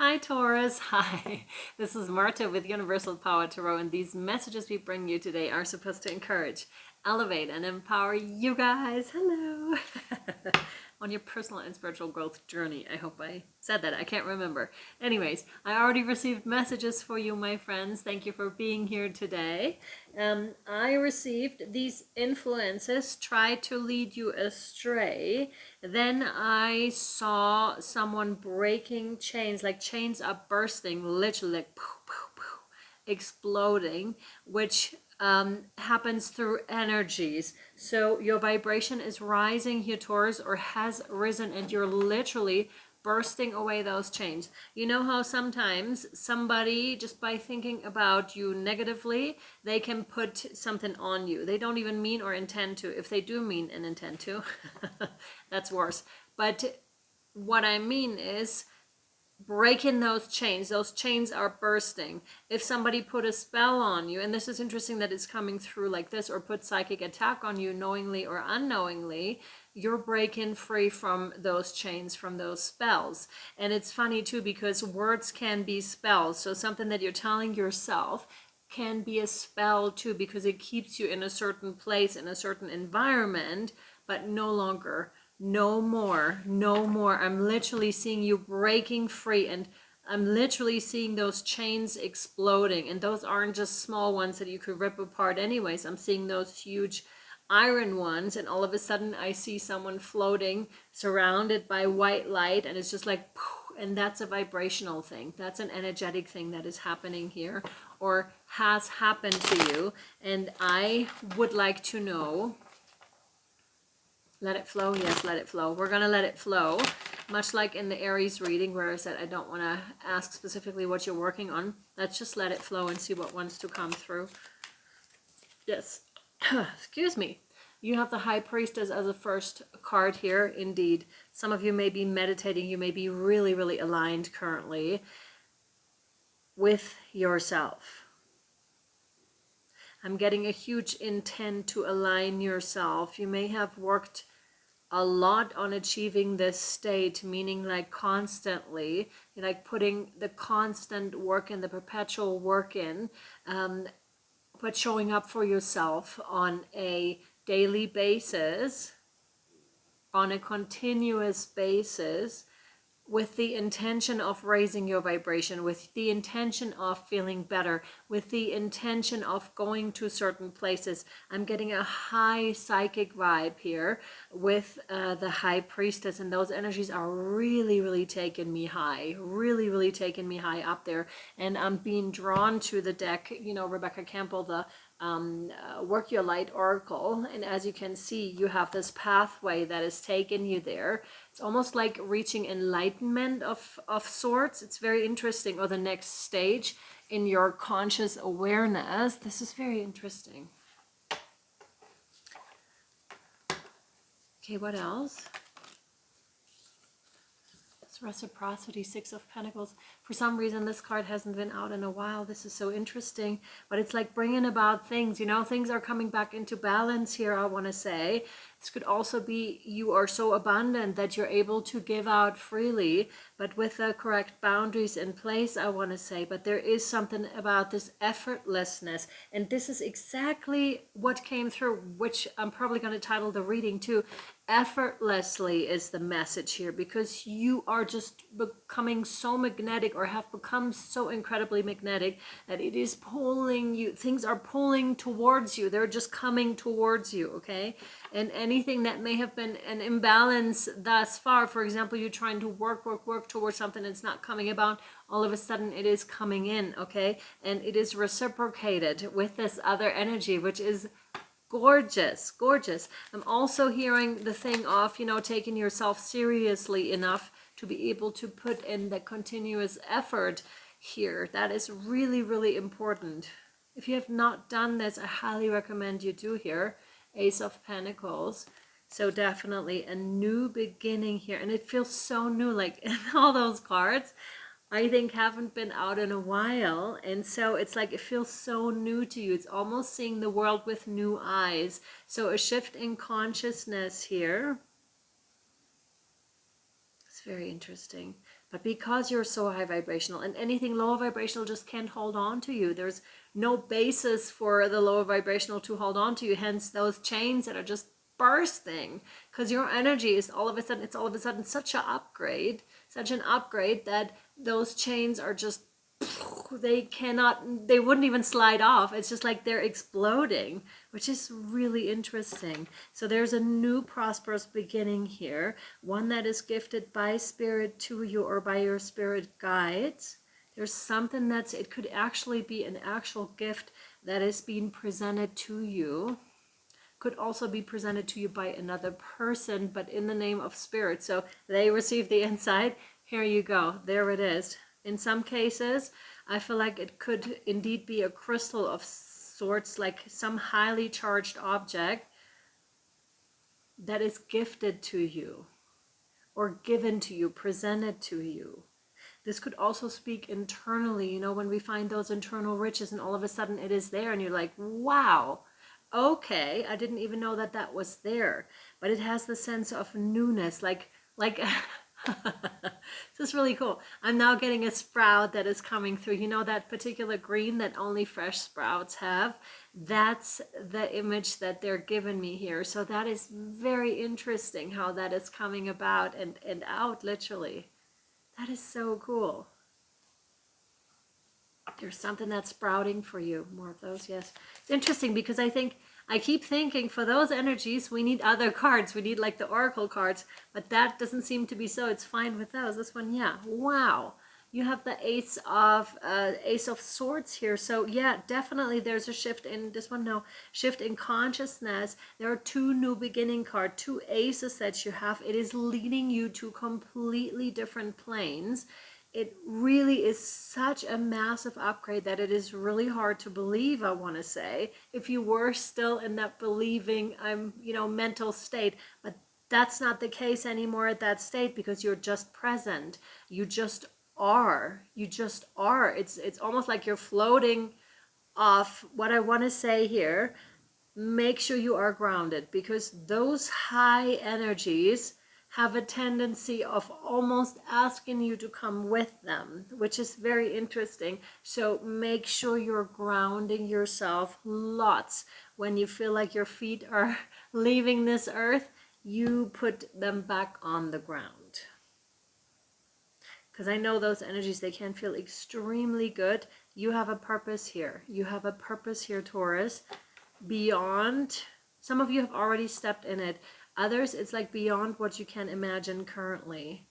Hi Taurus, hi. This is Marta with Universal Power Tarot, and these messages we bring you today are supposed to encourage, elevate, and empower you guys. Hello. On your personal and spiritual growth journey. I hope I said that. I can't remember. Anyways, I already received messages for you, my friends. Thank you for being here today. I received these influences try to lead you astray. Then I saw someone breaking chains, like chains are bursting, literally like poof, poof, poof, exploding, which happens through energies. So your vibration is rising here, Taurus, or has risen, and you're literally bursting away those chains. You know how sometimes somebody, just by thinking about you negatively, they can put something on you. They don't even mean or intend to. If they do mean and intend to, that's worse. But what I mean is, breaking those chains are bursting. If somebody put a spell on you, and this is interesting that it's coming through like this, or put psychic attack on you knowingly or unknowingly, you're breaking free from those chains, from those spells. And it's funny too, because words can be spells. So something that you're telling yourself can be a spell too, because it keeps you in a certain place, in a certain environment, but no longer. No more, no more. I'm literally seeing you breaking free, and I'm literally seeing those chains exploding. And those aren't just small ones that you could rip apart anyways. I'm seeing those huge iron ones, and all of a sudden I see someone floating surrounded by white light, and it's just like poof, and that's a vibrational thing. That's an energetic thing that is happening here, or has happened to you. And I would like to know, let it flow. Yes, let it flow. We're going to let it flow. Much like in the Aries reading where I said I don't want to ask specifically what you're working on. Let's just let it flow and see what wants to come through. Yes. Excuse me. You have the High Priestess as a first card here. Indeed. Some of you may be meditating. You may be really, really aligned currently with yourself. I'm getting a huge intent to align yourself. You may have worked a lot on achieving this state, meaning like constantly, like putting the constant work in, the perpetual work in, but showing up for yourself on a daily basis, on a continuous basis, with the intention of raising your vibration, with the intention of feeling better, with the intention of going to certain places. I'm getting a high psychic vibe here with the High Priestess, and those energies are really, really taking me high, really, really taking me high up there. And I'm being drawn to the deck, you know, Rebecca Campbell, the Work Your Light Oracle, and as you can see, you have this pathway that is taking you there. It's almost like reaching enlightenment of sorts. It's very interesting, or the next stage in your conscious awareness. This is very interesting. Okay, what else? Reciprocity, Six of Pentacles. For some reason this card hasn't been out in a while. This is so interesting, but it's like bringing about things, you know, things are coming back into balance here. I want to say this could also be you are so abundant that you're able to give out freely, but with the correct boundaries in place, I want to say. But there is something about this effortlessness, and this is exactly what came through, which I'm probably going to title the reading too. Effortlessly is the message here, because you are just becoming so magnetic, or have become so incredibly magnetic, that it is pulling you. Things are pulling towards you. They're just coming towards you, okay? And anything that may have been an imbalance thus far, for example, you're trying to work towards something, it's not coming about, all of a sudden it is coming in, okay? And it is reciprocated with this other energy, which is gorgeous, gorgeous. I'm also hearing the thing of, you know, taking yourself seriously enough to be able to put in the continuous effort here. That is really, really important. If you have not done this, I highly recommend you do here. Ace of Pentacles. So definitely a new beginning here. And it feels so new, like in all those cards, I think haven't been out in a while, and so it's like it feels so new to you. It's almost seeing the world with new eyes. So a shift in consciousness here. It's very interesting. But because you're so high vibrational, and anything low vibrational just can't hold on to you. There's no basis for the lower vibrational to hold on to you. Hence those chains that are just bursting, because your energy is all of a sudden, it's all of a sudden such an upgrade, that those chains are just, they wouldn't even slide off. It's just like they're exploding, which is really interesting. So there's a new prosperous beginning here, one that is gifted by spirit to you or by your spirit guides. There's something it could actually be an actual gift that is being presented to you. Could also be presented to you by another person, but in the name of spirit. So they receive the insight. Here you go. There it is. In some cases, I feel like it could indeed be a crystal of sorts, like some highly charged object that is gifted to you or given to you, presented to you. This could also speak internally, you know, when we find those internal riches and all of a sudden it is there and you're like, wow, okay, I didn't even know that that was there. But it has the sense of newness, like this is really cool. I'm now getting a sprout that is coming through. You know that particular green that only fresh sprouts have? That's the image that they're giving me here. So that is very interesting how that is coming about and out literally. That is so cool. There's something that's sprouting for you. More of those, yes. It's interesting because I keep thinking for those energies, we need other cards. We need like the oracle cards, but that doesn't seem to be so. It's fine with those. This one, yeah. Wow. You have the Ace of Swords here. So yeah, definitely there's a shift in this one. No, shift in consciousness. There are two new beginning cards, two aces that you have. It is leading you to completely different planes. It really is such a massive upgrade that it is really hard to believe, I want to say, if you were still in that believing mental state. But that's not the case anymore at that state, because you're just present. You just are. It's almost like you're floating off. What I want to say here, make sure you are grounded, because those high energies have a tendency of almost asking you to come with them, which is very interesting. So make sure you're grounding yourself lots. When you feel like your feet are leaving this earth, you put them back on the ground. Because I know those energies, they can feel extremely good. You have a purpose here. You have a purpose here, Taurus. Beyond, some of you have already stepped in it. Others, it's like beyond what you can imagine currently.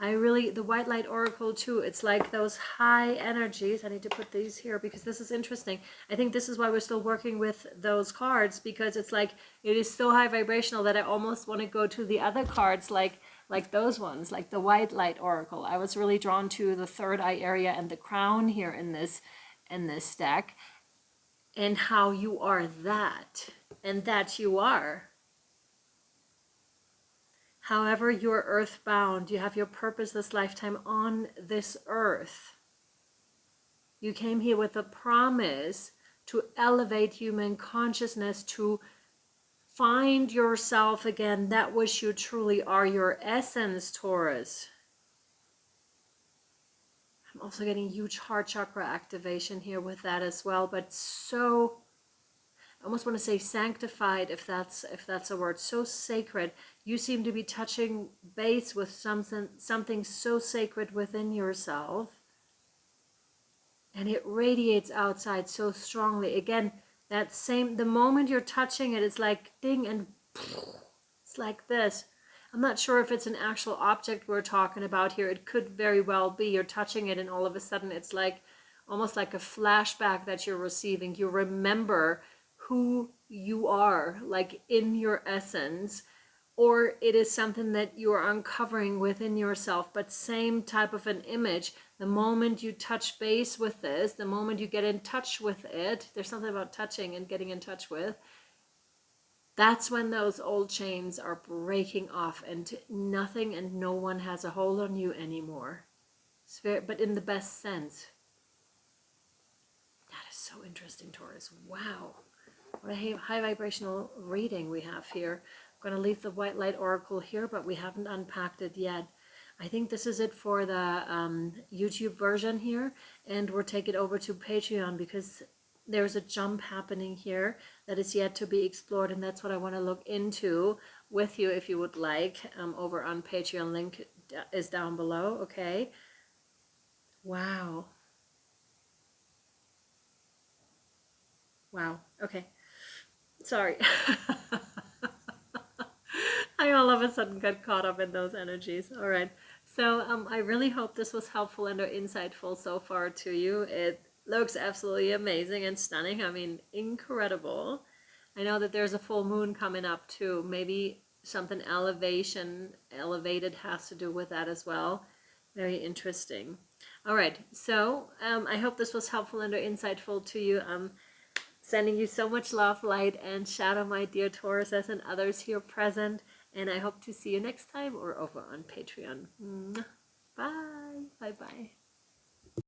The White Light Oracle too, it's like those high energies. I need to put these here because this is interesting. I think this is why we're still working with those cards, because it's like, it is so high vibrational that I almost want to go to the other cards, like those ones, like the White Light Oracle. I was really drawn to the third eye area and the crown here in this deck, and how you are that, and that you are. However, you're earthbound. You have your purpose this lifetime on this earth. You came here with a promise to elevate human consciousness, to find yourself again, that which you truly are, your essence, Taurus. I'm also getting huge heart chakra activation here with that as well, but so, I almost want to say sanctified, if that's a word, so sacred. You seem to be touching base with something so sacred within yourself, and it radiates outside so strongly. Again, the moment you're touching it, it's like ding, and it's like this. I'm not sure if it's an actual object we're talking about here. It could very well be. You're touching it and all of a sudden it's like almost like a flashback that you're receiving. You remember who you are, like in your essence, or it is something that you are uncovering within yourself, but same type of an image. The moment you touch base with this, the moment you get in touch with it, there's something about touching and getting in touch with, that's when those old chains are breaking off and nothing and no one has a hold on you anymore. It's but in the best sense. That is so interesting, Taurus. Wow. What a high vibrational reading we have here. I'm going to leave the White Light Oracle here, but we haven't unpacked it yet. I think this is it for the YouTube version here, and we'll take it over to Patreon because there's a jump happening here that is yet to be explored, and that's what I want to look into with you if you would like, over on Patreon. Link is down below. Okay. Wow. Wow. Okay. Sorry. I all of a sudden got caught up in those energies. All right. So I really hope this was helpful and or insightful so far to you. It looks absolutely amazing and stunning. I mean, incredible. I know that there's a full moon coming up too. Maybe something elevated has to do with that as well. Very interesting. All right. So I hope this was helpful and or insightful to you. Sending you so much love, light, and shadow, my dear Tauruses and others here present. And I hope to see you next time or over on Patreon. Bye. Bye-bye.